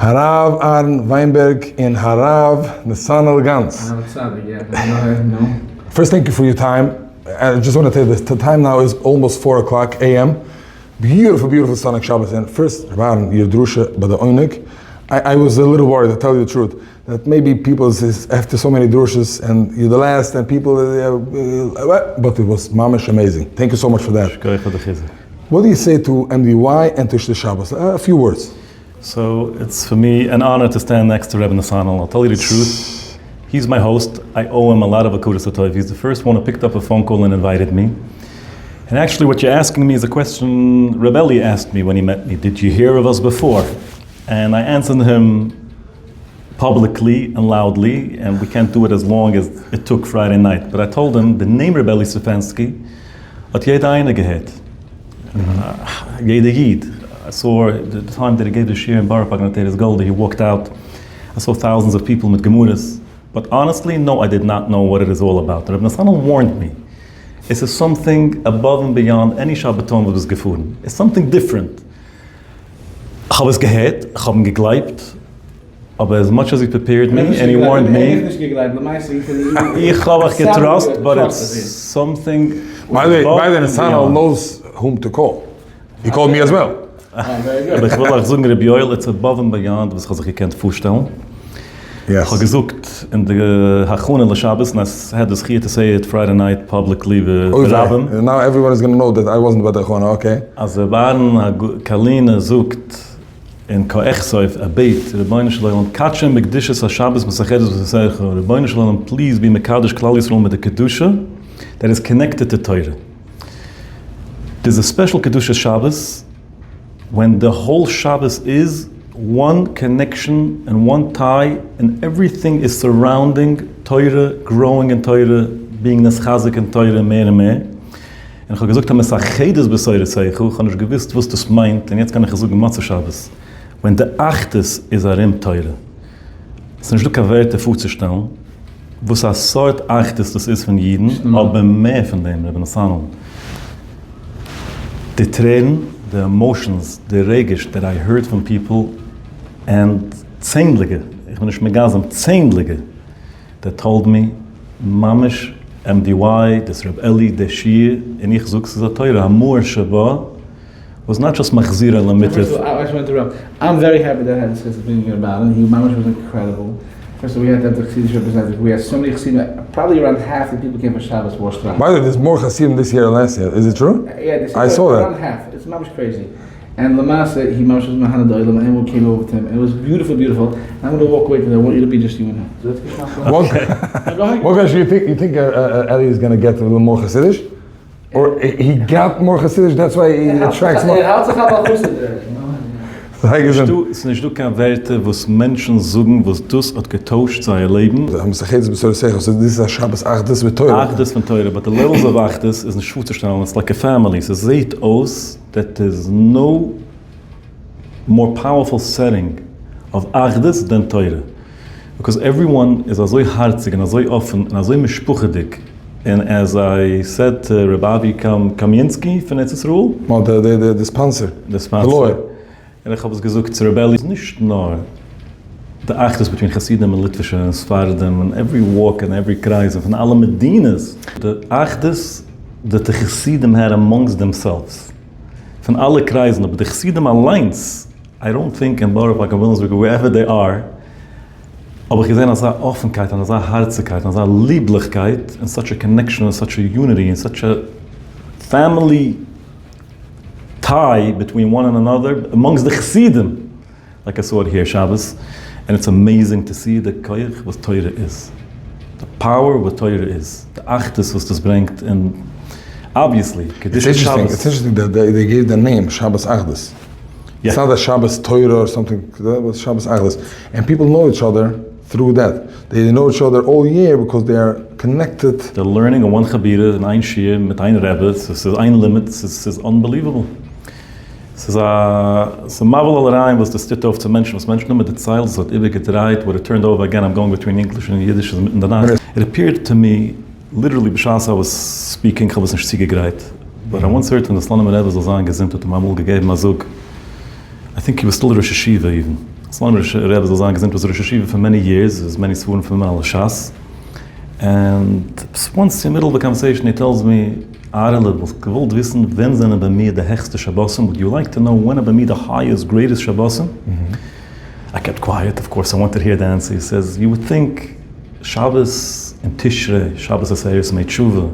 Harav Aharon Weinberg and R Nesanel Ganz. First, thank you for your time. I just want to tell you this, the time now is almost 4 o'clock a.m. Beautiful, beautiful Sonic Shabbos. And first, Rabban, your drusha by the Oynik. I was a little worried, to tell you the truth, that maybe people, after so many drushas, and you're the last, and people, but it was mamish amazing. Thank you so much for that. What do you say to MDY and to Shabbos? A few words. So it's for me an honor to stand next to Rebbe Nesanel. I'll tell you the truth. He's my host. I owe him a lot of akudas atov. He's the first one who picked up a phone call and invited me. And actually what you're asking me is a question Reb Eli asked me when he met me. Did you hear of us before? And I answered him publicly and loudly, and we can't do it as long as it took Friday night. But I told him the name R Eli Stefansky hat jeder eine gehet. Jeder Yid. I saw the time that he gave the shir in Baruch Agnateres Golda, he walked out. I saw thousands of people with gemuras. But honestly, no, I did not know what it is all about. Rebbe Nesanel warned me. This is something above and beyond any Shabbaton that was gefunden. It's something different. Ich habe es gehört, ich habe ihn geglaubt, aber as much as he prepared me and he warned me, ich habe auch getrust, but it's something. By the way, Nesanel knows whom to call. He called me as well. Aber ich will auch sagen, Rabbi Yoilish, it's above and beyond, was ich sich gekannt vorstellen. Yes. Ich habe gesucht in the Aharon Weinberg Shabbos, and I had this here to say it Friday night publicly with Rabban. Now everyone is going to know that I wasn't by the Aharon, okay? Als waren Kaline sucht in Koechsoif a beit, Rebbeinu Shalom, Kachem Bekdishes HaShabbos Mesachedus V'Sesecho, Rebbeinu Shalom, please be Mekadosh Klal Yisrael with the Kedusha that is connected to Torah. There's a special Kedusha Shabbos when the whole Shabbos is one connection and one tie, and everything is surrounding Torah, growing in Torah, being neschazik in Torah, mehr und mehr. Und ich habe gesagt, dass es Achdus besäuert sei, ich habe nicht gewusst, was das meint, und jetzt kann ich sagen, Matze Shabbos. When the Achdus is arim Torah. Es ist nicht keine Werte vorzustellen, was eine Sort Achdus das ist von Jeden, aber mehr von dem, Rebbe Nesanel. Die Tränen, the emotions, the regish that I heard from people, and Zehnlige, ich bin nicht mehr gasam, Zehnlige, that told me, Mamish, MDY, this Reb Eli, the Shir, and ich such es a Teure, Hamur Shabbat, was not just Machzir al Mitzvah. I just want to interrupt. I'm very happy that I had this opinion about him. Mamish was incredible. First of all, we had the Chassidish representative. We had so many Chassidim, probably around half the people came for Shabbos wore strap. By the way, there's more Chassidim this year than last year. Is it true? Yeah, I saw that. Around half. It's Mamish crazy. And Lamasa, he was Mahana Doilam, and everyone came over to him. And it was beautiful, beautiful. And I'm going to walk away from there. I want you to be just you and him. So let's get What guys you think Eli is going to get a little more Chassidish? Or he got more Chassidish, that's why he attracts more? Es ist nicht keine Werte, was Menschen sagen, was das hat getauscht sein Leben. So this is a Shabbos Achdus with Torah. Achdus von Torah, but the levels of Achdus is nicht schwer zu stellen. It's like a family. Es sieht aus that there's no more powerful setting of Achdus than Torah. Because everyone is so herzig and so offen and so mishpuchedig. And as I said to Rabbi Kaminsky from Etzisruel, Well, the sponsor. The lawyer. And ich habe es gesagt zu Reb Eli, nicht nur the Achdus between Chassidim and Litvische and Sfardim and every walk and every kreis and von alle Medinas. The Achdus that the Chassidim had amongst themselves. Von alle kreisen, but the Chassidim allein, I don't think in Baruch, like in Wilhelmsburg, wherever they are, aber ich gesehen als eine Offenheit, als eine Herzigkeit, als eine Lieblichkeit, and such a connection, and such a unity, and such a family tie between one and another amongst the Chassidim, like I saw it here, Shabbos, and it's amazing to see the koyach what Torah is, the power what Torah is, the Achdus was das bringt, and obviously, it's interesting that they gave the name Shabbos Achdus. Yeah. It's not a Shabbos Torah or something, that was Shabbos Achdus. And people know each other through that. They know each other all year because they are connected. They're learning on one Chabira, in ein Shir, mit ein Rebbe, es ist ein Limit, es ist unbelievable. Es ist a marvel all around was the stit of to mention, was mentioned with the tiles that Ibe gedreht, what it turned over again, I'm going between English and Yiddish in the night. It appeared to me, literally, b'shas I was speaking, ich habe es nicht ziegegreiht. But I once heard when the Slonim Rebbe was angesinnt, hat Amul gegeben, Azug. I think he was still Rosh Hashiva even. Salon Rebbe soll sagen, was Rosh Hashiva for many years, as many sworn from Al Shas. And once in the middle of the conversation, he tells me, R Eli, was gewollt wissen, when sind bei mir the hechste Shabbosim? Would you like to know when are bei mir the highest, greatest Shabbosim? I kept quiet, of course, I wanted to hear the answer. He says, you would think Shabbos in Tishrei, Shabbos Asayos Meitshuva,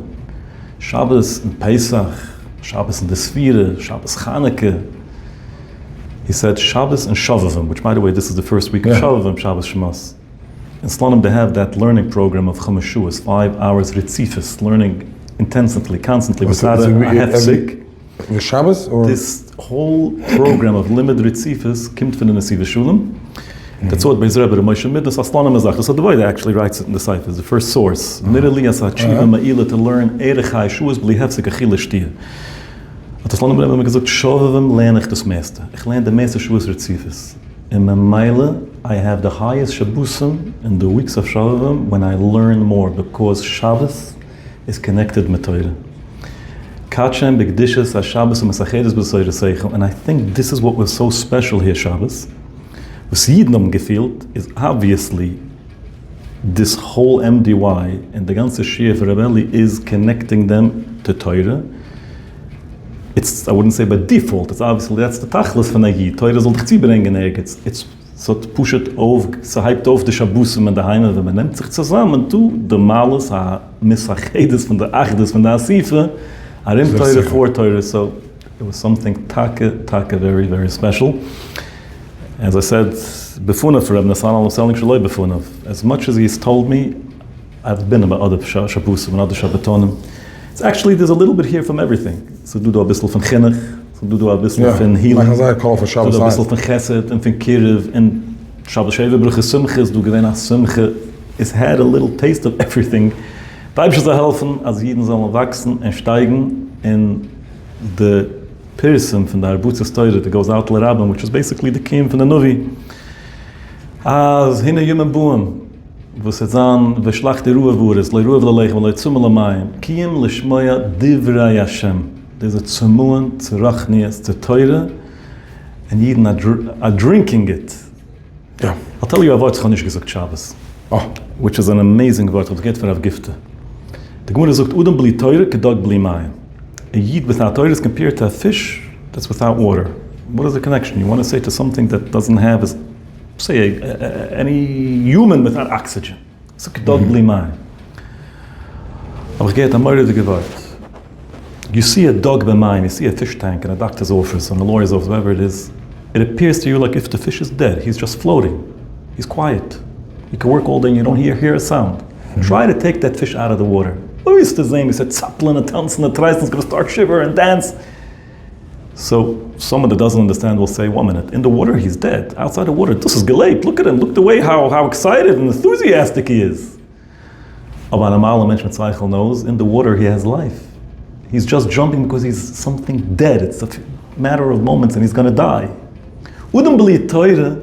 Shabbos in Pesach, Shabbos in the Sfira, Shabbos Chanukah. He said Shabbos and Shavavim, which by the way, this is the first week of Shavavim, Shabbos Shemos. In Slonim, they have that learning program of Chamashuas, 5 hours Ritzifus, learning intensively, constantly, without a hefzik. The Shabbos? Or? This whole program of limit Ritzifus kimt from the Nesiv Shulam. That's what Beis Rebbe, Moshe Midas, Aslanam Azach. So the way they actually writes it in the Sefer is the first source. Mirali as Hachiva Ma'ila to learn Erechai Shuas Bli Hefzik Achille Shtir. At Aslanam Rebbe gesagt, Shovavim lerne ich das meiste. Ich lerne the meiste Shuas Ritzifus. In my Meile, I have the highest Shabbosim in the weeks of Shavavim when I learn more, because Shabbos is connected with Torah. Kachem B'Gdishas HaShabbos u'Mesachedes B'Soyre Seichel. And I think this is what was so special here, Shabbos. Was Yidnam gefielt is obviously this whole MDY and the ganze Shia for Rebelli is connecting them to Torah. It's, I wouldn't say by default, it's obviously, that's the Tachlis von der Yid. Torah soll dich zibringen, it's so to push it auf, so hyped auf die Shabbusim und die Heime, wenn man nimmt sich zusammen, the Malus, Misachedes von der Achdus, von der Asife, in Torah, for Torah, so it was something taka very, very special. As I said, Befunav for R Nesanel, I'm selling Shaloi Befunav. As much as he's told me, I've been about other Shabbosim and other Shabbatonim. It's actually, there's a little bit here from everything. So do a bissel von Chinuch, so do a bissel von Healing, so do a bissel von Chesed and von Kirev, and Shabbos Sheva Bruche Simches, do gewinn as Simche. It's had a little taste of everything. Taibsches helfen, als Jeden sollen wachsen und steigen in the Pirsim from the Arbutzes Torah that goes out to the Rabbim, which is basically the Kim from the Novi. As hine yom buam, was it zan v'shlach the ruah v'ures, le ruah v'leich v'le tzumel amayim, kiyim l'shmoya divrei Hashem. There's a tzumun, tzurachnias, to Torah, and Yidden are drinking it. Yeah. I'll tell you a word chonish gesagt Shabbos, which is an amazing word, what get for av gifte. The Gemara sagt, udam bli Torah, kedog bli mayim. A Yid without Torah is compared to a fish that's without water. What is the connection? You want to say to something that doesn't have, say, any human without oxygen. So kedog bli mayim. Aber ich gehe am Mörder gewort. You see a dog b'mayim, you see a fish tank in a doctor's office, and a lawyer's office, whatever it is. It appears to you like if the fish is dead. He's just floating. He's quiet. You can work all day and you don't hear a sound. Try to take that fish out of the water. What is the name? He said, zappeln and tanzen and Treison's going to start shiver and dance. So someone that doesn't understand will say, 1 minute, in the water he's dead. Outside the water, this is gelebt. Look at him. Look the way how excited and enthusiastic he is. Aber normal mensch mit Zeichel knows, in the water he has life. He's just jumping because he's something dead. It's a matter of moments and he's going to die. Wouldn't believe Torah,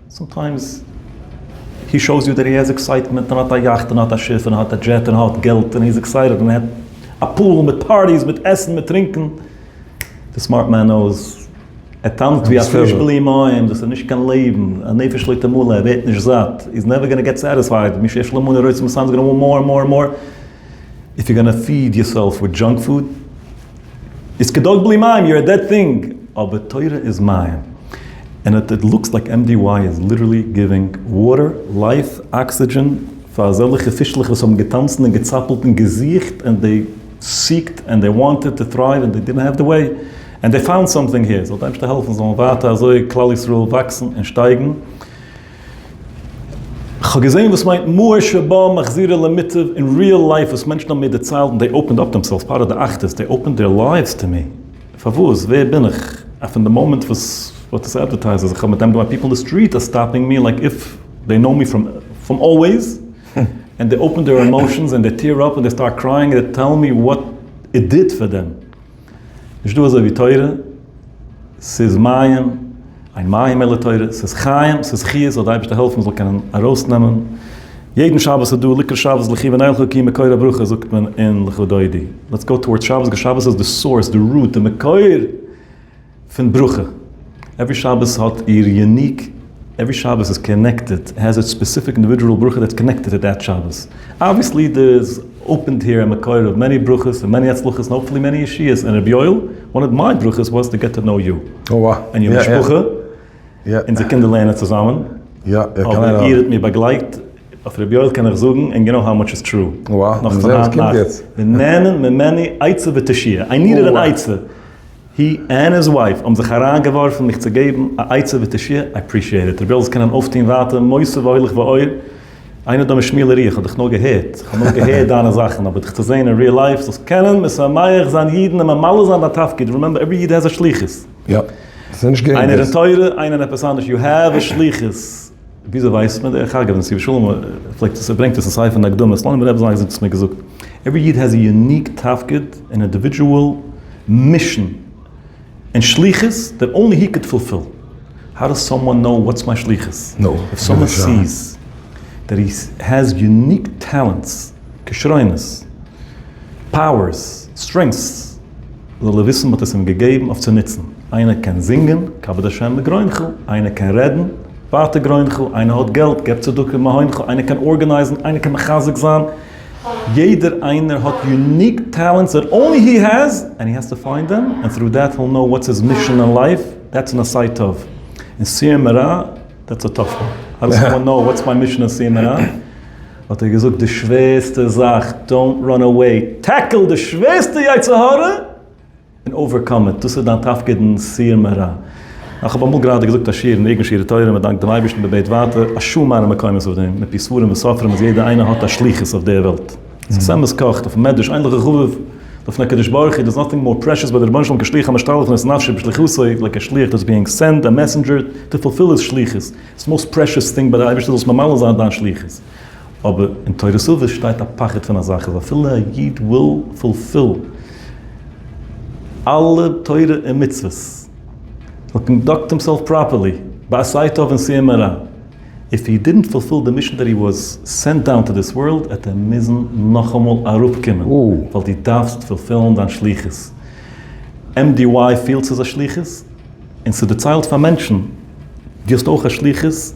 sometimes he shows you that he has excitement, and hat a yacht, and hat a ship, and hat a jet, and hat Geld, and he's excited, and had a pool with parties, with essen, with trinken. The smart man knows, tanzt wie a fish b'li mayim, dass nicht kann leben, a nefesh lo tamula, weet nicht satt. He's never going to get satisfied. Mishesh lemuna roitz masan's going to want more and more and more. If you're going to feed yourself with junk food, it's kedog b'li mayim, you're a dead thing. But Torah is mayim. And it looks like MDY is literally giving water, life, oxygen, fazelliche fischliche, some getanzt and gezappelt and gesicht, and they seeked and they wanted to thrive and they didn't have the way. And they found something here. So times to helfen, so weiter, so klal Yisrael wachsen und steigen. Ich habe gesehen, was meint Mu'er Shabbat Machzira Lamitiv in real life, was Menschen haben mit der Zeit, and they opened up themselves, part of the Achdus, they opened their lives to me. Favuz, wer bin ich? From the moment was what this advertisers, people in the street are stopping me, like if they know me from always, and they open their emotions and they tear up and they start crying and they tell me what it did for them. Ich do so wie Teure, es ist Mayim, ein Mayim ele Teure, es ist Chaim, es ist Chies, oder ich da helfen, so können herausnehmen. Jeden Shabbos du, Likr Shabbos, Lechiv Neil Chukim, Mekoyer Brucha, sagt man in Lechodoidi. Let's go towards Shabbos, because Shabbos is the source, the root, the Mekoyer von Brucha. Every Shabbos hat ihr unique Every Shabbos is connected, has a specific individual brucha that's connected to that Shabbos. Obviously, there's opened here a makor of many bruchas and many atzluchas and hopefully many yeshiyas. And Rabbi Yoel, one of my bruchas was to get to know you. Oh wow. And your mishpucha, in the kinderlehne zusammen. Ja, ja, kann Aber ihr hat mir begleitet. Auf Rabbi Yoel kann ich sagen, and you know how much is true. Wow, Noch und von selbst Hand kommt nach. jetzt. Wir nennen mit many Eize v'tashia. I needed an Eize. He and his wife, sich herangeworfen, mich zu geben, a Eize v'tashia, I appreciate it. Rabbi Yoel kann oft in Water, moise weilig bei euch. Einer der Schmielerie, ich habe dich noch gehört. Ich habe noch gehört deine Sachen, aber dich zu sehen in real life, das kennen, mit Samayach, sein Jiden, und alles an der Tafkid. Remember, every Jid has a Shlichus. Ja, das ist nicht gering. Einer in Teure, einer in etwas anderes. You have a Shlichus. Wieso weiß man, der Chagam, sie beschulen, vielleicht bringt das ein Seifen nach Dummes, lassen wir sagen, sie es mir gesagt. Every Yid has a unique tafkid, an individual mission, and shlichus that only he could fulfill. How does someone know what's my shlichus? No. If someone sees that he has unique talents, geschreunis, powers, strengths, soll wissen, was es ihm gegeben, auf zu nutzen. Einer kann singen, Kavod Hashem begrünchen, einer kann reden, Warte Groinchel, einer hat Geld, gibt zu ducken, einer kann organisieren, einer kann mechazig sein. Jeder einer hat unique talents that only he has, and he has to find them, and through that he'll know what's his mission in life. That's an aside of. In Siyam Mera, that's a tough one. How does someone know what's my mission in Siyam Mera? Hat gesagt, die schwerste Sache, don't run away. Tackle the schwerste Yitzhahara and overcome it. Das ist dann Tafkid in Siyam Mera. Ich habe einmal gerade gesagt, dass hier in irgendeiner Teure, mit dank dem Eibischen Bebet Warte, als Schuhmann mit Kaimus auf dem, mit Pisuren, mit Sofren, mit jeder eine hat das Schliches auf der Welt. Es ist immer gekocht, auf dem Medisch, eigentlich ein Ruf, auf einer Kaddish Baruch, there's nothing more precious, but der Mensch am Geschlich am Stahl, von es Nafshe, Beschlichusoi, like a Schlich that's being sent, a messenger, to fulfill his Schliches. It's the most precious thing, but der Eibischen, das man mal sagen, dann Schliches. Aber in Teure Silve steht ein Pachet von der Sache, weil viele Yid will fulfill alle Teure und Mitzvahs. He'll conduct himself properly. Ba'asaitov and Siyamara. If he didn't fulfill the mission that he was sent down to this world, at the mizn noch einmal arup kimmen. Weil die darfst fulfillen dann Schliches. MDY feels as a Schliches. Und zu der Zeit von Menschen, die ist auch ein Schliches,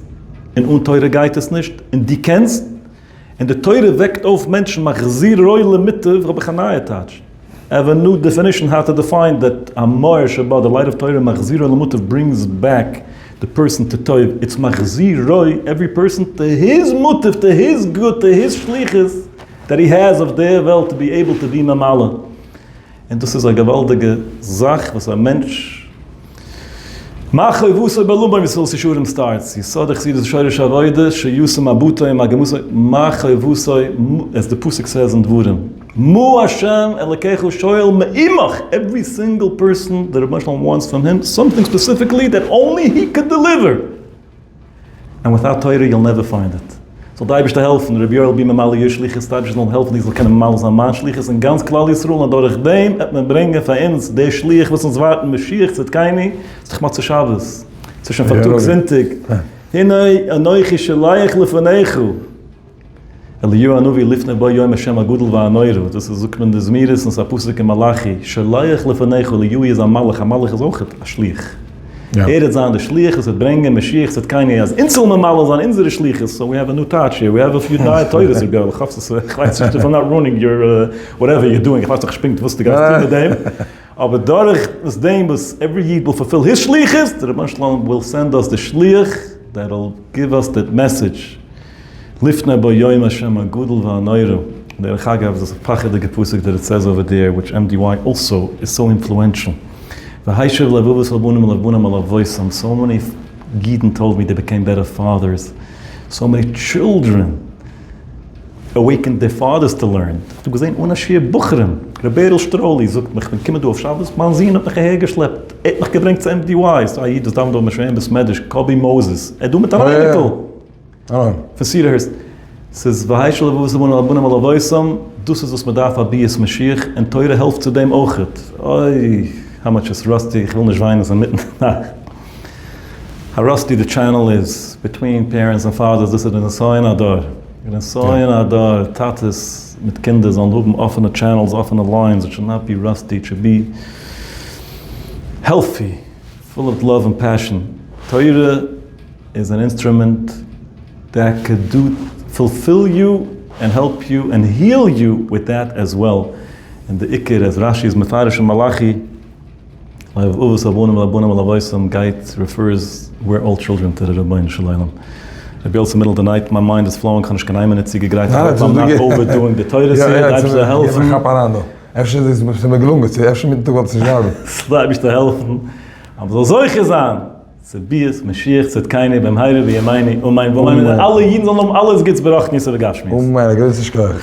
in unteure geht es nicht, und die kennst, und der Teure weckt auf Menschen, mach sie reule Mitte, wo ich eine neue Tatsch. I have a new definition how to define that Amor Shabbat, the light of Torah, Machzir Lamutav brings back the person to Toiv. It's Machzir Roy, every person to his motive, to his good, to his shlichus that he has of their Welt to be able to be Mamala. And this is a gewaltige Sach, was a Mensch Machoi Vusoi Balubay Visil Sishurim starts. Yisodach Sidus Shoyre Shavoide, Sheyusam Abutoy, Magamusoi, Machoi Vusoi, as the Pusik says in Dvurim. Mu Hashem Elekechu Shoyel Me'imach. Every single person that a Muslim wants from him, something specifically that only he could deliver. And without Torah, you'll never find it. So da ist der helfen, Rabbi Yoel bi Mamali Yishliches, da ist noch helfen, die soll keine Mamals an Manschliches, und ganz klar Yisroel, und durch dem hat man bringen von uns, der Schlich, was uns warten, Mashiach, zet keini, sich mal zu Shabbos. Zwischen Fatuk Sintig. Hinei, anoichi shalayach lefanechu. Eliyu anuvi lifne bo yoim Hashem agudel va anoiru. Das ist Zukman des Miris und Sapusik in Malachi. Shalayach lefanechu, Eliyu is a Malach is auch a Schlich. It's on the shlichus, it bringen Mashiach, it kind of has insel mamal on insel shlichus. So we have a new touch here. We have a few dietoides ago. If I'm not ruining your whatever you're doing, ich weiß doch gespinkt, was du gehst mit dem. Aber dadurch das dem was every Yid will fulfill his shlichus, the Rebbe Shalom will send us the shlich that'll give us that message. Lifnei bo yoim Hashem agudel va'anoiru. The Chagav is a pachedige pusik that it says over there, which MDY also is so influential. So many Yidden told me they became better fathers. So many children awakened their fathers to learn. Du gesehen, unashir Bucherim. Rebbeil Stroli sagt mich, wenn kommen du auf Shabbos, man sehen, hat mich hergeschleppt. Mich gebringt zu MDY. So I das damals mit Schwein bis Medisch, Kobi Moses. Du mit einem Artikel. Von Cedarhurst. Says, V'haish levuvus abunam alavoisam, dus is us madaf abiyas Mashiach, and teure helft zu dem ochet. Oi. How much is rusty? Ich will nicht weinen, so mitten nach. How rusty the channel is between parents and fathers. Das ist ein Soin Adar. Ein Soin Adar, Tatis mit Kindern, und oben offene channels, offene lines. It should not be rusty. It should be healthy, full of love and passion. Teure is an instrument that could fulfill you and help you and heal you with that as well. And the Ikir, as Rashi's Mefarish and Malachi, Gait refers, we're all children to the Rabbeinu Shalom. I'll be also middle of the night, my mind is flowing, I'm not overdoing the Torah here, I have to help. Efter ist mir gelungen, efter mit du was sagen. Da habe ich zu helfen. Aber so solche Sachen, Bias, Mashiach, zet keine beim Heide, wie meine, und mein, alle Jeden sollen alles geht's berachten, ist er Gashmis. Meine Größe ist klar.